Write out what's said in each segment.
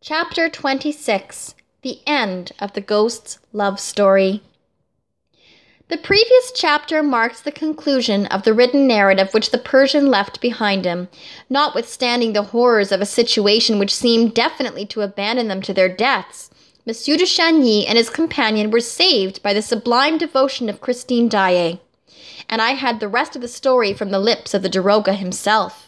Chapter 26. The End of the Ghost's Love Story. The previous chapter marks the conclusion of the written narrative which the Persian left behind him, notwithstanding the horrors of a situation which seemed definitely to abandon them to their deaths. Monsieur de Chagny and his companion were saved by the sublime devotion of Christine Daae, and I had the rest of the story from the lips of the daroga himself.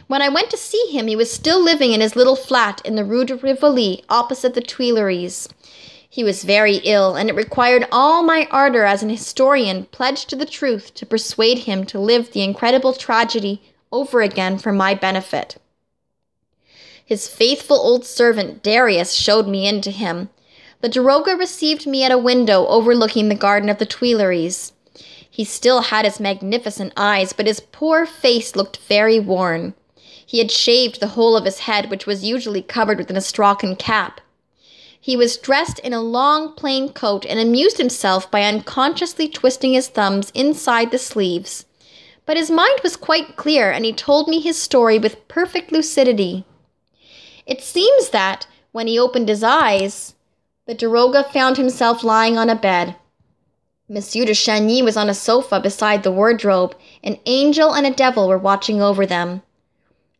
When I went to see him, he was still living in his little flat in the Rue de Rivoli, opposite the Tuileries. He was very ill, and it required all my ardor as an historian pledged to the truth to persuade him to live the incredible tragedy over again for my benefit. His faithful old servant Darius showed me in to him. The daroga received me at a window overlooking the garden of the Tuileries. He still had his magnificent eyes, but his poor face looked very worn. He had shaved the whole of his head, which was usually covered with an astrakhan cap. He was dressed in a long plain coat and amused himself by unconsciously twisting his thumbs inside the sleeves. But his mind was quite clear, and he told me his story with perfect lucidity. It seems that, when he opened his eyes, the daroga found himself lying on a bed. Monsieur de Chagny was on a sofa beside the wardrobe. An angel and a devil were watching over them.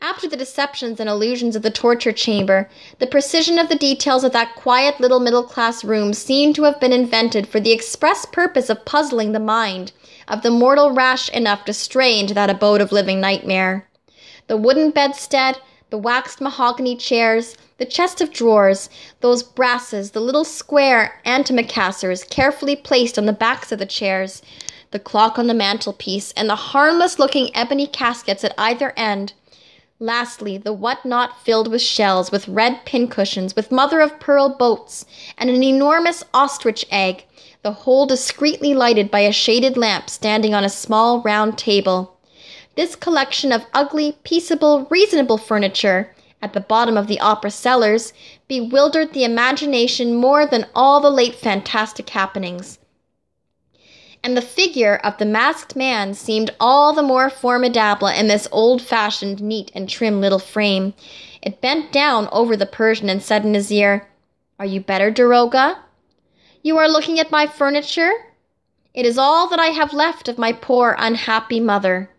After the deceptions and illusions of the torture chamber, the precision of the details of that quiet little middle-class room seemed to have been invented for the express purpose of puzzling the mind of the mortal rash enough to stray into that abode of living nightmare. The wooden bedstead, the waxed mahogany chairs, the chest of drawers, those brasses, the little square antimacassars carefully placed on the backs of the chairs, the clock on the mantelpiece, and the harmless-looking ebony caskets at either end. Lastly, the whatnot filled with shells, with red pincushions, with mother-of-pearl boats, and an enormous ostrich egg, the whole discreetly lighted by a shaded lamp standing on a small round table. This collection of ugly, peaceable, reasonable furniture, at the bottom of the opera cellars, bewildered the imagination more than all the late fantastic happenings. And the figure of the masked man seemed all the more formidable in this old-fashioned, neat and trim little frame. It bent down over the Persian and said in his ear, "Are you better, daroga? You are looking at my furniture? It is all that I have left of my poor, unhappy mother."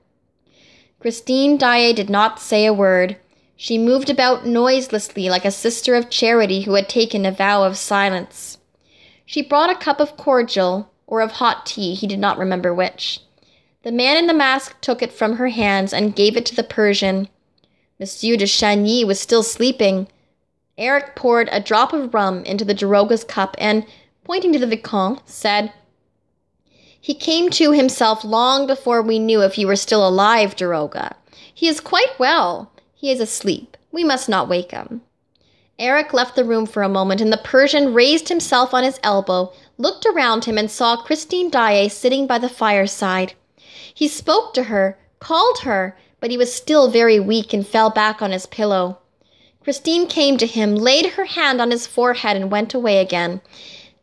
Christine Daae did not say a word. She moved about noiselessly like a sister of charity who had taken a vow of silence. She brought a cup of cordial, or of hot tea, he did not remember which. The man in the mask took it from her hands and gave it to the Persian. Monsieur de Chagny was still sleeping. Eric poured a drop of rum into the daroga's cup and, pointing to the Vicomte, said, "He came to himself long before we knew if you were still alive, daroga. He is quite well. He is asleep. We must not wake him." Eric left the room for a moment, and the Persian raised himself on his elbow, looked around him, and saw Christine Daae sitting by the fireside. He spoke to her, called her, but he was still very weak and fell back on his pillow. Christine came to him, laid her hand on his forehead, and went away again.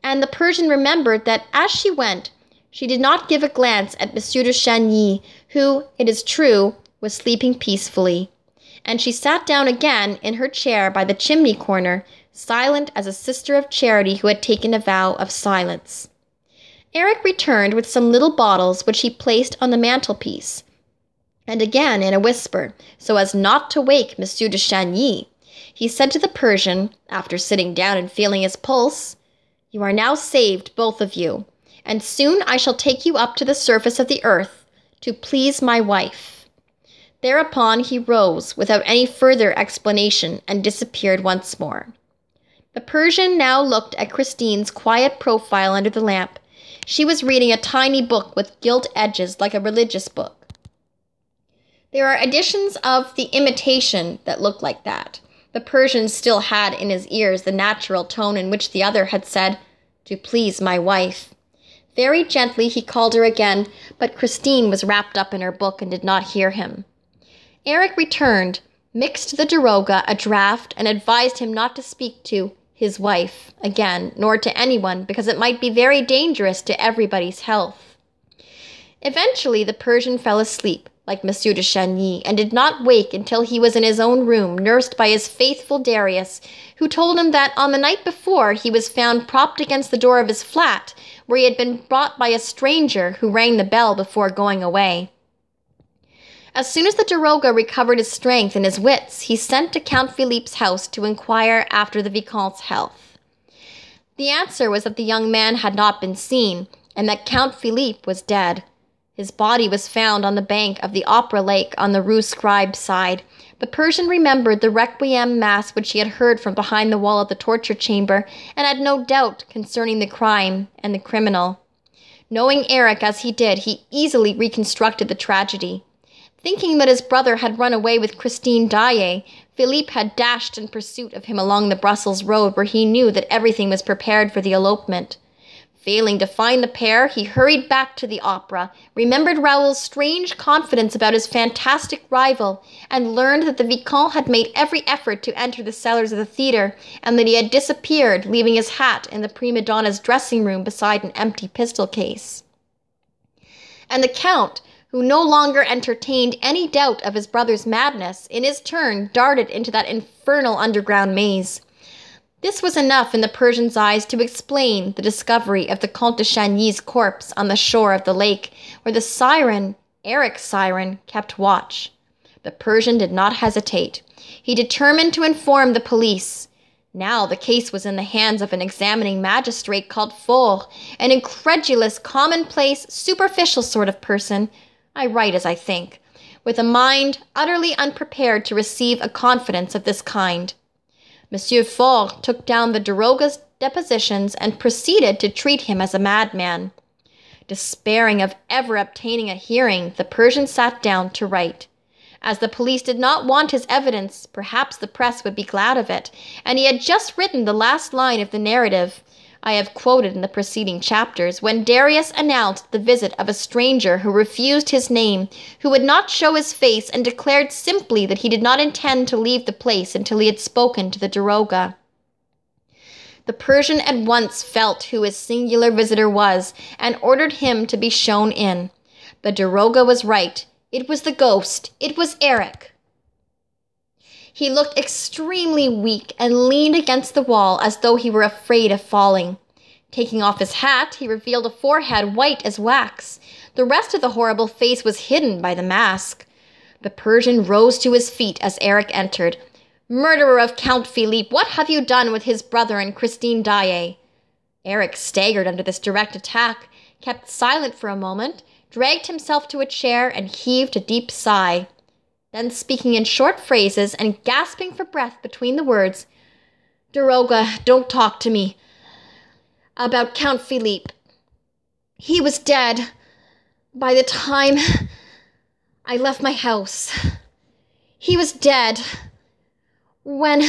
And the Persian remembered that as she went, she did not give a glance at Monsieur de Chagny, who, it is true, was sleeping peacefully. And she sat down again in her chair by the chimney corner, silent as a sister of charity who had taken a vow of silence. Eric returned with some little bottles which he placed on the mantelpiece, and again in a whisper, so as not to wake Monsieur de Chagny, he said to the Persian, after sitting down and feeling his pulse, "You are now saved, both of you, and soon I shall take you up to the surface of the earth, to please my wife." Thereupon he rose, without any further explanation, and disappeared once more. The Persian now looked at Christine's quiet profile under the lamp. She was reading a tiny book with gilt edges like a religious book. There are editions of The Imitation that look like that. The Persian still had in his ears the natural tone in which the other had said, "To please my wife." Very gently he called her again, but Christine was wrapped up in her book and did not hear him. Eric returned, mixed the daroga a draught, and advised him not to speak to his wife again, nor to anyone, because it might be very dangerous to everybody's health. Eventually the Persian fell asleep, like Monsieur de Chagny, and did not wake until he was in his own room, nursed by his faithful Darius, who told him that on the night before he was found propped against the door of his flat, where he had been brought by a stranger who rang the bell before going away. As soon as the daroga recovered his strength and his wits, he sent to Count Philippe's house to inquire after the Vicomte's health. The answer was that the young man had not been seen, and that Count Philippe was dead. His body was found on the bank of the Opera Lake on the Rue Scribe side. The Persian remembered the requiem mass which he had heard from behind the wall of the torture chamber, and had no doubt concerning the crime and the criminal. Knowing Eric as he did, he easily reconstructed the tragedy. Thinking that his brother had run away with Christine Daae, Philippe had dashed in pursuit of him along the Brussels road, where he knew that everything was prepared for the elopement. Failing to find the pair, he hurried back to the opera, remembered Raoul's strange confidence about his fantastic rival, and learned that the Vicomte had made every effort to enter the cellars of the theatre, and that he had disappeared, leaving his hat in the prima donna's dressing room beside an empty pistol case. And the Count, who no longer entertained any doubt of his brother's madness, in his turn darted into that infernal underground maze. This was enough in the Persian's eyes to explain the discovery of the Comte de Chagny's corpse on the shore of the lake, where the siren, Eric's siren, kept watch. The Persian did not hesitate. He determined to inform the police. Now the case was in the hands of an examining magistrate called Faure, an incredulous, commonplace, superficial sort of person, I write as I think, with a mind utterly unprepared to receive a confidence of this kind. Monsieur Faure took down the daroga's depositions and proceeded to treat him as a madman. Despairing of ever obtaining a hearing, the Persian sat down to write. As the police did not want his evidence, perhaps the press would be glad of it, and he had just written the last line of the narrative I have quoted in the preceding chapters, when Darius announced the visit of a stranger who refused his name, who would not show his face, and declared simply that he did not intend to leave the place until he had spoken to the daroga. The Persian at once felt who his singular visitor was, and ordered him to be shown in. The daroga was right. It was the ghost. It was Eric. He looked extremely weak and leaned against the wall as though he were afraid of falling. Taking off his hat, he revealed a forehead white as wax. The rest of the horrible face was hidden by the mask. The Persian rose to his feet as Eric entered. "Murderer of Count Philippe, what have you done with his brother and Christine Daae?" Eric staggered under this direct attack, kept silent for a moment, dragged himself to a chair, and heaved a deep sigh. Then, speaking in short phrases and gasping for breath between the words, "Daroga, don't talk to me about Count Philippe. He was dead by the time I left my house. He was dead when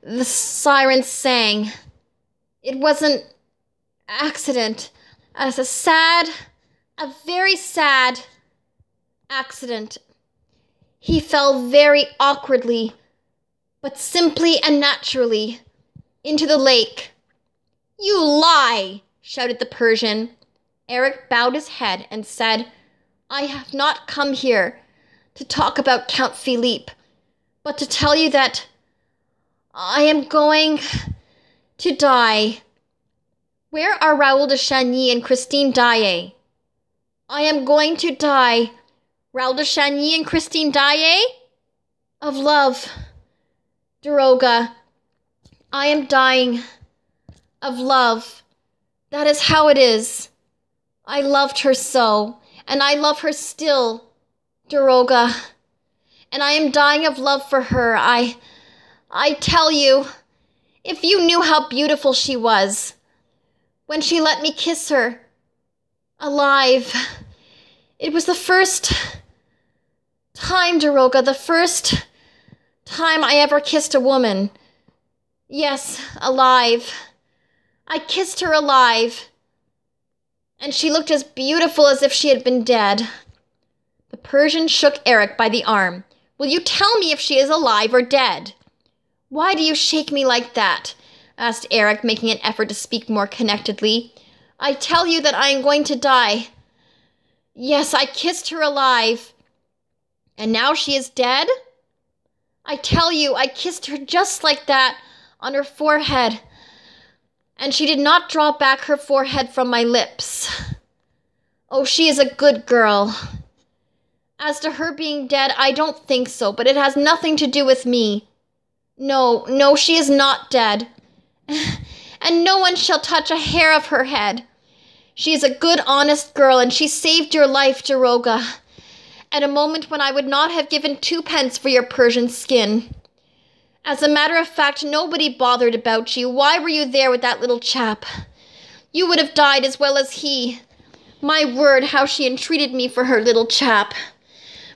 the siren sang. It was an accident, a very sad accident. He fell very awkwardly, but simply and naturally, into the lake." "You lie!" shouted the Persian. Eric bowed his head and said, "I have not come here to talk about Count Philippe, but to tell you that I am going to die." "Where are Raoul de Chagny and Christine Daae?" "I am going to die." "Raoul de Chagny and Christine Daae?" "Of love, daroga. I am dying of love. That is how it is. I loved her so, and I love her still, daroga. And I am dying of love for her. I tell you, if you knew how beautiful she was, when she let me kiss her, alive. It was the first time, daroga, the first time I ever kissed a woman. Yes, alive. I kissed her alive, and she looked as beautiful as if she had been dead." The Persian shook Eric by the arm. "Will you tell me if she is alive or dead?" "Why do you shake me like that?" asked Eric, making an effort to speak more connectedly. "I tell you that I am going to die. Yes, I kissed her alive. And now she is dead? I tell you, I kissed her just like that, on her forehead, and she did not draw back her forehead from my lips. Oh, she is a good girl. As to her being dead, I don't think so, but it has nothing to do with me. No, she is not dead. And no one shall touch a hair of her head. She is a good, honest girl, and she saved your life, Daroga, at a moment when I would not have given 2 pence for your Persian skin. As a matter of fact, nobody bothered about you. Why were you there with that little chap? You would have died as well as he. My word, how she entreated me for her little chap.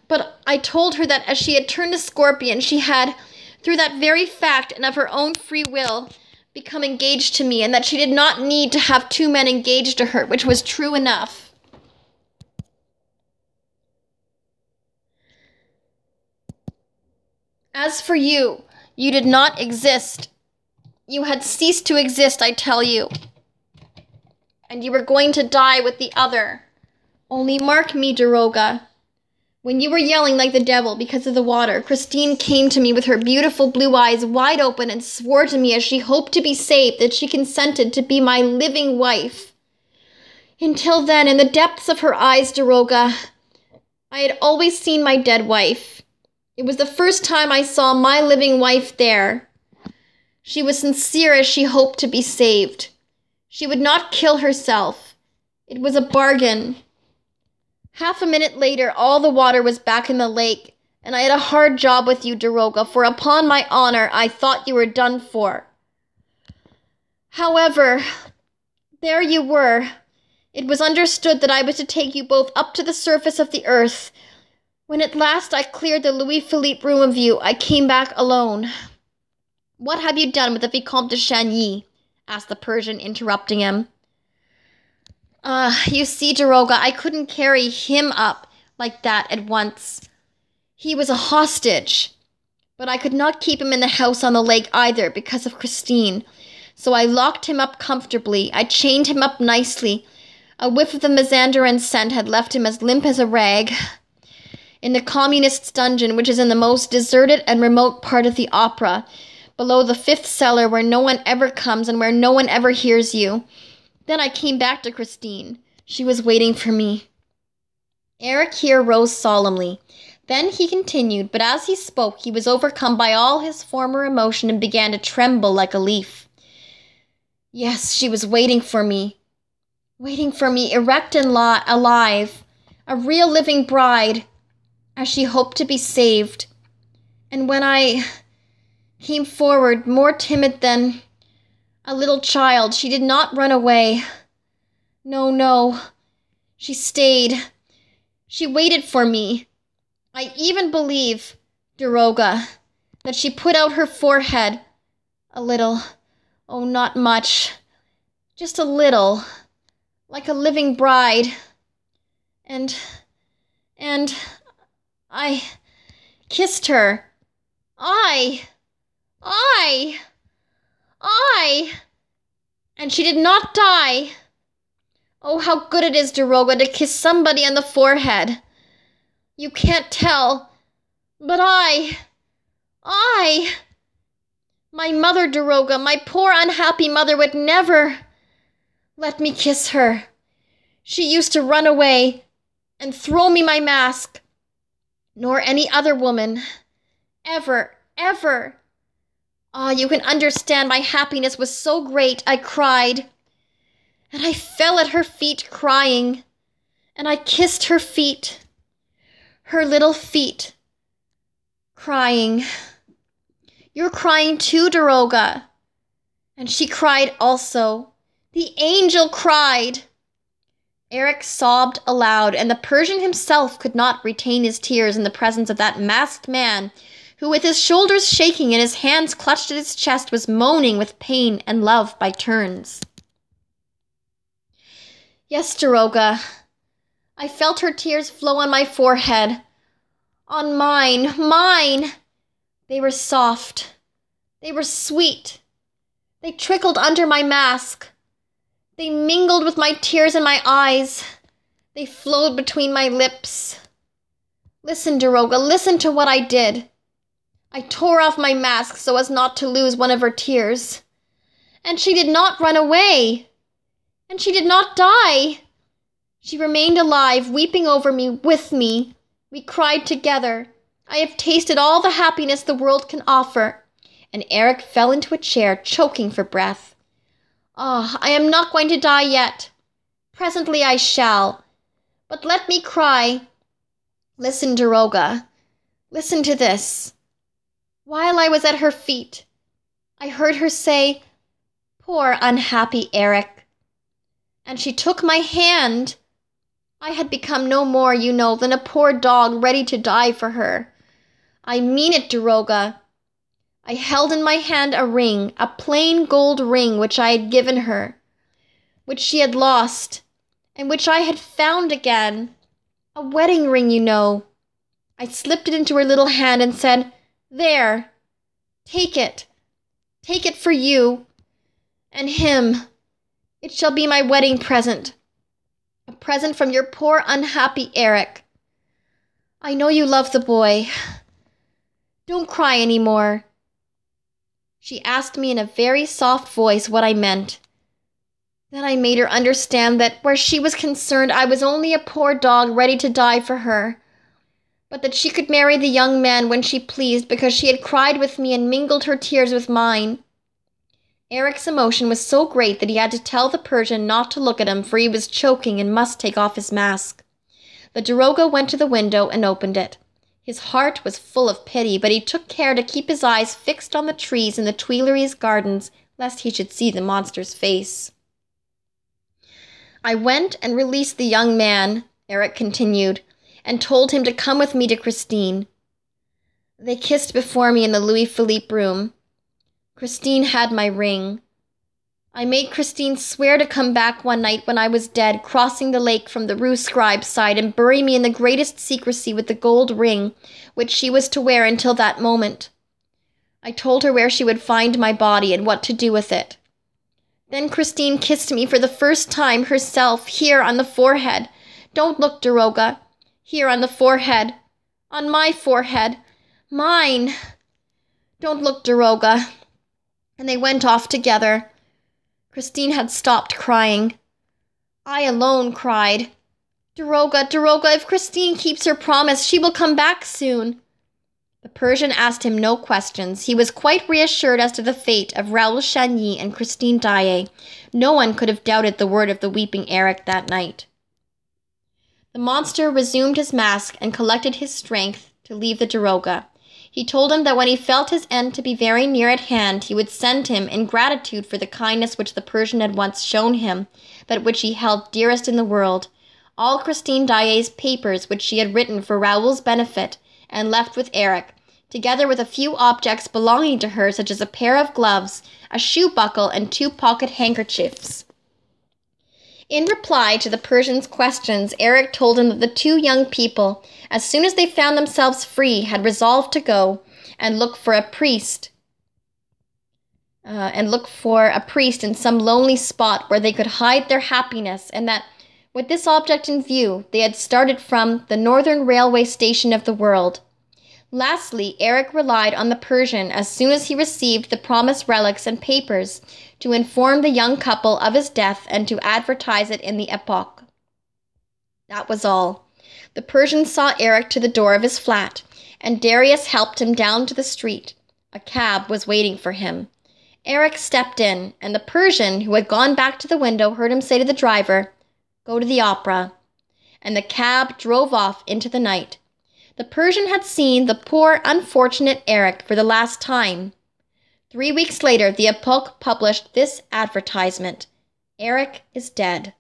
But I told her that as she had turned a scorpion, she had, through that very fact and of her own free will, become engaged to me, and that she did not need to have 2 men engaged to her, which was true enough. As for you, you did not exist. You had ceased to exist, I tell you. And you were going to die with the other. Only mark me, Daroga. When you were yelling like the devil because of the water, Christine came to me with her beautiful blue eyes wide open and swore to me as she hoped to be saved that she consented to be my living wife. Until then, in the depths of her eyes, Daroga, I had always seen my dead wife. It was the first time I saw my living wife there. She was sincere as she hoped to be saved. She would not kill herself. It was a bargain. Half a minute later, all the water was back in the lake, and I had a hard job with you, Daroga, for upon my honor, I thought you were done for. However, there you were. It was understood that I was to take you both up to the surface of the earth. When at last I cleared the Louis-Philippe room of you, I came back alone. What have you done with the Vicomte de Chagny? Asked the Persian, interrupting him. You see, Daroga, I couldn't carry him up like that at once. He was a hostage. But I could not keep him in the house on the lake either because of Christine. So I locked him up comfortably. I chained him up nicely. A whiff of the Mazanderan scent had left him as limp as a rag. In the communist's dungeon, which is in the most deserted and remote part of the opera, below the 5th cellar where no one ever comes and where no one ever hears you. Then I came back to Christine. She was waiting for me. Eric here rose solemnly. Then he continued, but as he spoke, he was overcome by all his former emotion and began to tremble like a leaf. Yes, she was waiting for me, erect and alive, a real living bride, as she hoped to be saved. And when I came forward, more timid than a little child, she did not run away. No, she stayed. She waited for me. I even believe, Daroga, that she put out her forehead a little, oh, not much, just a little, like a living bride. And I kissed her. I, and she did not die. Oh, how good it is, Daroga, to kiss somebody on the forehead. You can't tell, but I, my mother, Daroga, my poor unhappy mother would never let me kiss her. She used to run away and throw me my mask, nor any other woman, ever. Ah, you can understand my happiness was so great, I cried. And I fell at her feet crying, and I kissed her feet, her little feet, crying. You're crying too, Daroga. And she cried also. The angel cried. Eric sobbed aloud, and the Persian himself could not retain his tears in the presence of that masked man who, with his shoulders shaking and his hands clutched at his chest, was moaning with pain and love by turns. Yes, Daroga, I felt her tears flow on my forehead. On mine. They were soft. They were sweet. They trickled under my mask. They mingled with my tears in my eyes. They flowed between my lips. Listen, Daroga, listen to what I did. I tore off my mask so as not to lose one of her tears. And she did not run away. And she did not die. She remained alive, weeping over me, with me. We cried together. I have tasted all the happiness the world can offer. And Eric fell into a chair, choking for breath. Ah, I am not going to die yet. Presently I shall. But let me cry. Listen, Daroga. Listen to this. While I was at her feet, I heard her say, "Poor unhappy Eric." And she took my hand. I had become no more, you know, than a poor dog ready to die for her. I mean it, Daroga. I held in my hand a ring, a plain gold ring which I had given her, which she had lost, and which I had found again. A wedding ring, you know. I slipped it into her little hand and said, "There, take it. Take it for you and him. It shall be my wedding present. A present from your poor unhappy Eric. I know you love the boy. Don't cry any more." She asked me in a very soft voice what I meant. Then I made her understand that where she was concerned, I was only a poor dog ready to die for her, but that she could marry the young man when she pleased because she had cried with me and mingled her tears with mine. Eric's emotion was so great that he had to tell the Persian not to look at him, for he was choking and must take off his mask. The Daroga went to the window and opened it. His heart was full of pity, but he took care to keep his eyes fixed on the trees in the Tuileries gardens, lest he should see the monster's face. "I went and released the young man," Eric continued, "and told him to come with me to Christine. They kissed before me in the Louis Philippe room. Christine had my ring. I made Christine swear to come back one night when I was dead, crossing the lake from the Rue Scribe's side, and bury me in the greatest secrecy with the gold ring, which she was to wear until that moment. I told her where she would find my body and what to do with it. Then Christine kissed me for the first time herself, here on the forehead. Don't look, Daroga. Here on the forehead. On my forehead. Mine. Don't look, Daroga." And they went off together. Christine had stopped crying. I alone cried. "Daroga, Daroga, if Christine keeps her promise, she will come back soon." The Persian asked him no questions. He was quite reassured as to the fate of Raoul Chagny and Christine Daae. No one could have doubted the word of the weeping Eric that night. The monster resumed his mask and collected his strength to leave the Daroga. He told him that when he felt his end to be very near at hand, he would send him, in gratitude for the kindness which the Persian had once shown him, but which he held dearest in the world, all Christine Daae's papers which she had written for Raoul's benefit and left with Eric, together with a few objects belonging to her, such as a pair of gloves, a shoe buckle, and 2 pocket handkerchiefs. In reply to the Persian's questions, Eric told him that the 2 young people, as soon as they found themselves free, had resolved to go and look for a priest in some lonely spot where they could hide their happiness, and that, with this object in view, they had started from the northern railway station of the world. Lastly, Eric relied on the Persian, as soon as he received the promised relics and papers, to inform the young couple of his death and to advertise it in the Epoque. That was all. The Persian saw Eric to the door of his flat, and Darius helped him down to the street. A cab was waiting for him. Eric stepped in, and the Persian, who had gone back to the window, heard him say to the driver, "Go to the opera." And the cab drove off into the night. The Persian had seen the poor, unfortunate Eric for the last time. 3 weeks later, the Epoque published this advertisement: "Eric is dead."